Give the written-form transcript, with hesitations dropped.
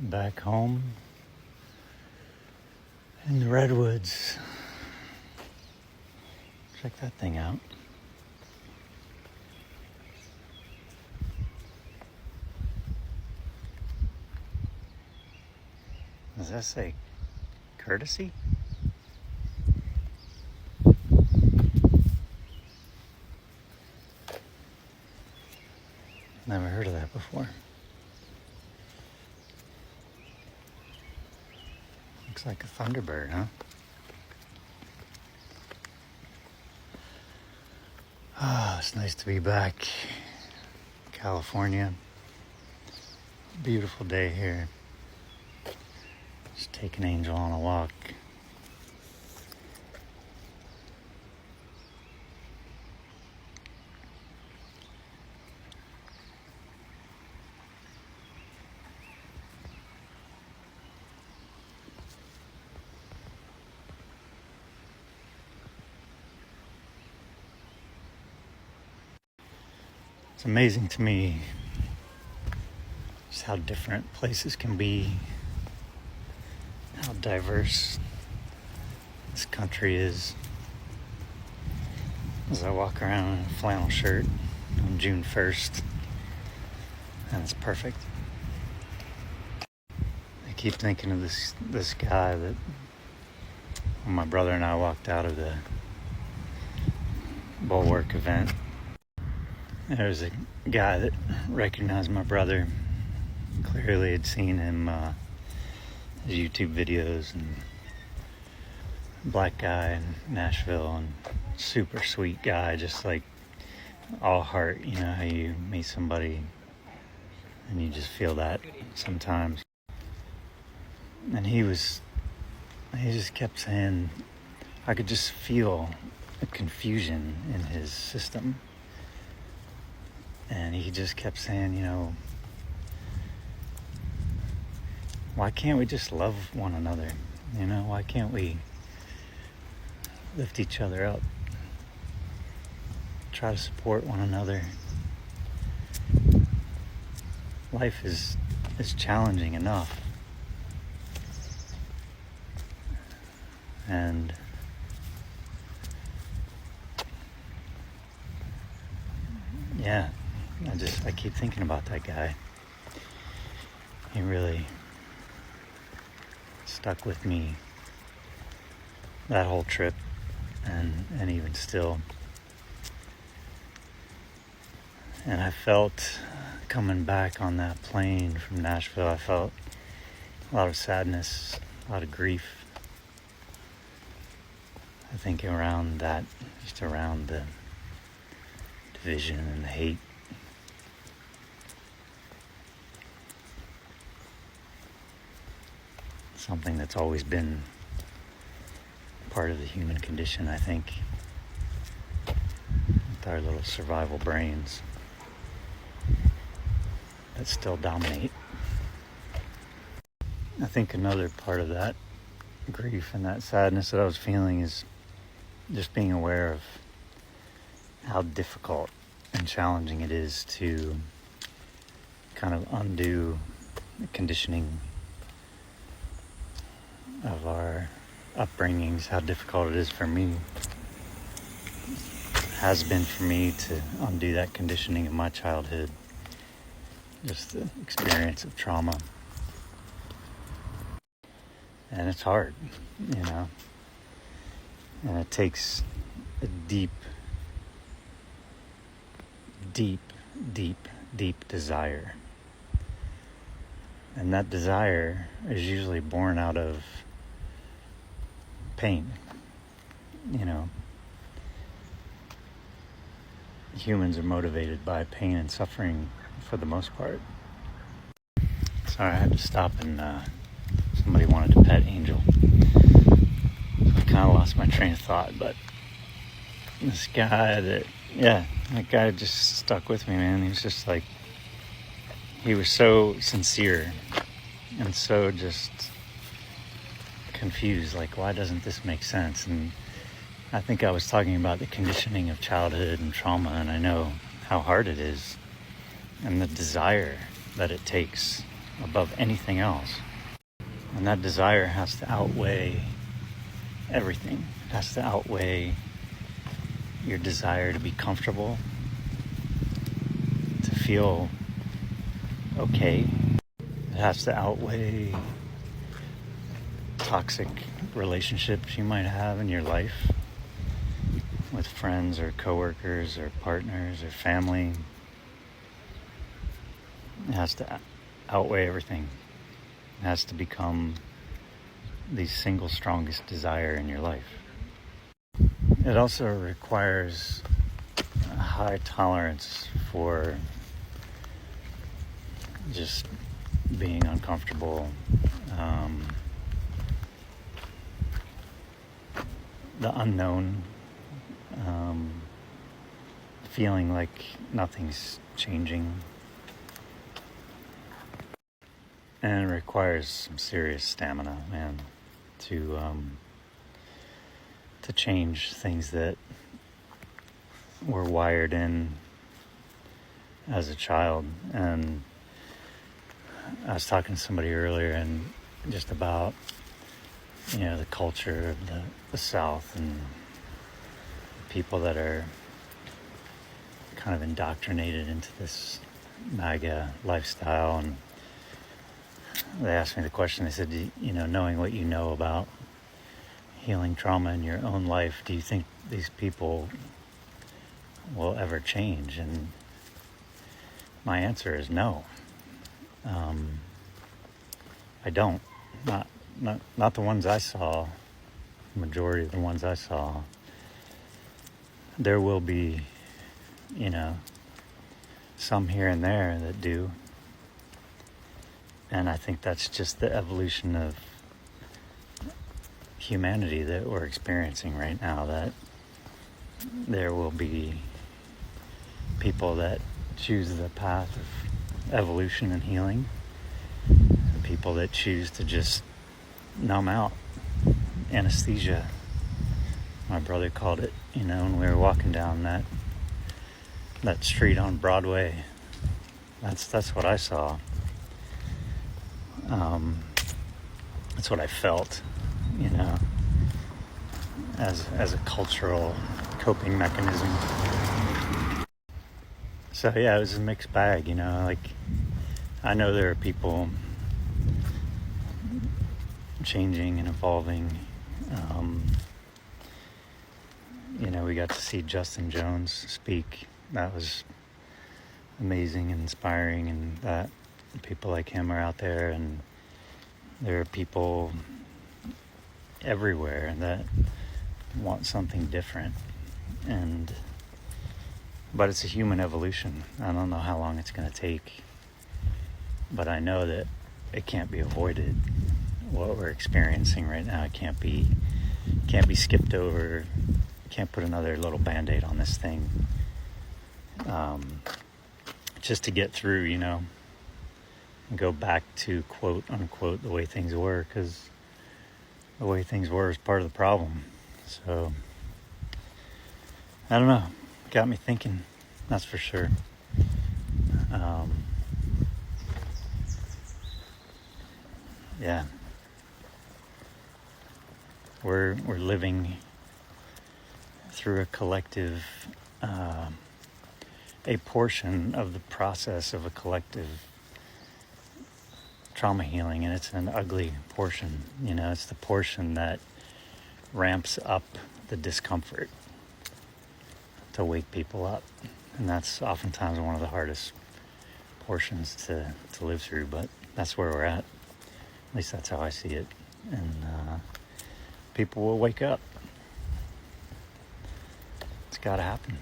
Back home in the redwoods. Check that thing out. Does that say courtesy? Never heard of that before. Looks like a thunderbird, huh? Ah, it's nice to be back. California. Beautiful day here. Just taking Angel on a walk. It's amazing to me just how different places can be, how diverse this country is. As I walk around in a flannel shirt on June 1st, and it's perfect. I keep thinking of this guy that when my brother and I walked out of the Bulwark event, there was a guy that recognized my brother. Clearly had seen him, his YouTube videos, and black guy in Nashville, and super sweet guy, just like all heart. You know how you meet somebody and you just feel that sometimes. And he just kept saying, I could just feel a confusion in his system. And he just kept saying, you know, why can't we just love one another? You know, why can't we lift each other up? Try to support one another. Life is challenging enough. And yeah, I keep thinking about that guy. He really stuck with me that whole trip, and even still. And I felt coming back on that plane from Nashville, I felt a lot of sadness, a lot of grief. I think around that, just around the division and the hate. Something that's always been part of the human condition, I think, with our little survival brains that still dominate. I think another part of that grief and that sadness that I was feeling is just being aware of how difficult and challenging it is to kind of undo the conditioning of our upbringings, how difficult it is for me, has been for me to undo that conditioning of my childhood, just the experience of trauma. And it's hard, you know, and it takes a deep desire. And that desire is usually born out of pain. You know, humans are motivated by pain and suffering for the most part. Sorry, I had to stop and somebody wanted to pet Angel. I kind of lost my train of thought, but this guy that guy just stuck with me, man. He was just like, he was so sincere and so just confused, like, why doesn't this make sense? And I think I was talking about the conditioning of childhood and trauma, and I know how hard it is and the desire that it takes above anything else. And that desire has to outweigh everything. It has to outweigh your desire to be comfortable, to feel okay. It has to outweigh toxic relationships you might have in your life with friends or coworkers or partners or family. It has to outweigh everything. It has to become the single strongest desire in your life. It also requires a high tolerance for just being uncomfortable, the unknown, feeling like nothing's changing. And it requires some serious stamina, man, to change things that were wired in as a child. And I was talking to somebody earlier and just about, the culture of the South and the people that are kind of indoctrinated into this MAGA lifestyle. And they asked me the question, they said, knowing what you know about healing trauma in your own life, do you think these people will ever change? And my answer is no. I don't. Not the ones I saw. The majority of the ones I saw. There will be, some here and there that do. And I think that's just the evolution of humanity that we're experiencing right now, that there will be people that choose the path of evolution and healing, and people that choose to just numb out, anesthesia, my brother called it, when we were walking down that street on Broadway. That's what I saw. That's what I felt, as a cultural coping mechanism. So yeah, it was a mixed bag, I know there are people changing and evolving. We got to see Justin Jones speak. That was amazing and inspiring, and that people like him are out there, and there are people everywhere that want something different. But it's a human evolution. I don't know how long it's going to take, but I know that it can't be avoided. What we're experiencing right now can't be skipped over. Can't put another little Band-Aid on this thing, just to get through, and go back to quote unquote the way things were, because the way things were is part of the problem. So I don't know, got me thinking, that's for sure. Yeah, we're living through a collective, a portion of the process of a collective trauma healing, and it's an ugly portion. It's the portion that ramps up the discomfort to wake people up, and that's oftentimes one of the hardest portions to live through. But that's where we're at least that's how I see it. And people will wake up. It's got to happen.